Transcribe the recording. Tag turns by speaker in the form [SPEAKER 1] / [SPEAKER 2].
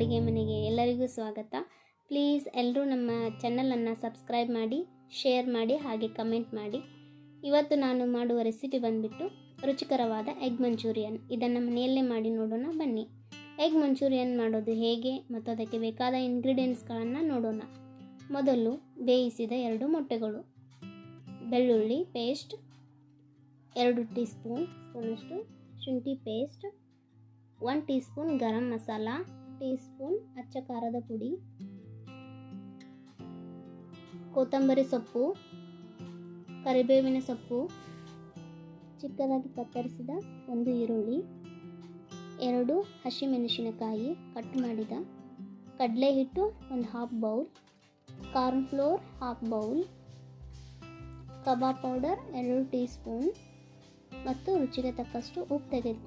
[SPEAKER 1] ಅಡುಗೆ ಮನೆಗೆ ಎಲ್ಲರಿಗೂ ಸ್ವಾಗತ. ಪ್ಲೀಸ್ ಎಲ್ಲರೂ ನಮ್ಮ ಚಾನಲನ್ನು ಸಬ್ಸ್ಕ್ರೈಬ್ ಮಾಡಿ, ಶೇರ್ ಮಾಡಿ, ಹಾಗೆ ಕಮೆಂಟ್ ಮಾಡಿ. ಇವತ್ತು ನಾನು ಮಾಡುವ ರೆಸಿಪಿ ಬಂದುಬಿಟ್ಟು ರುಚಿಕರವಾದ ಎಗ್ ಮಂಚೂರಿಯನ್. ಇದನ್ನು ಮನೆಯಲ್ಲೇ ಮಾಡಿ ನೋಡೋಣ ಬನ್ನಿ. ಎಗ್ ಮಂಚೂರಿಯನ್ ಮಾಡೋದು ಹೇಗೆ ಮತ್ತು ಅದಕ್ಕೆ ಬೇಕಾದ ಇಂಗ್ರೀಡಿಯೆಂಟ್ಸ್ಗಳನ್ನು ನೋಡೋಣ. ಮೊದಲು ಬೇಯಿಸಿದ 2 ಮೊಟ್ಟೆಗಳು, ಬೆಳ್ಳುಳ್ಳಿ ಪೇಸ್ಟ್ 2 ಟೀ ಸ್ಪೂನಷ್ಟು ಶುಂಠಿ paste, 1 tea spoon garam masala, tea spoon ಅಚ್ಚ ಖಾರದ ಪುಡಿ, ಕೊತ್ತಂಬರಿ ಸೊಪ್ಪು, ಕರಿಬೇವಿನ ಸೊಪ್ಪು, ಚಿಕ್ಕದಾಗಿ ಕತ್ತರಿಸಿದ 1 ಈರುಳ್ಳಿ, 2 ಹಸಿಮೆಣಸಿನಕಾಯಿ ಕಟ್ ಮಾಡಿದ, ಕಡಲೆ ಹಿಟ್ಟು 1/2 bowl, corn flour 1/2 bowl, kebab powder 2 tea spoon ಮತ್ತು ರುಚಿಗೆ ತಕ್ಕಷ್ಟು ಉಪ್ಪು ತೆಗೆದುಕೊಂಡು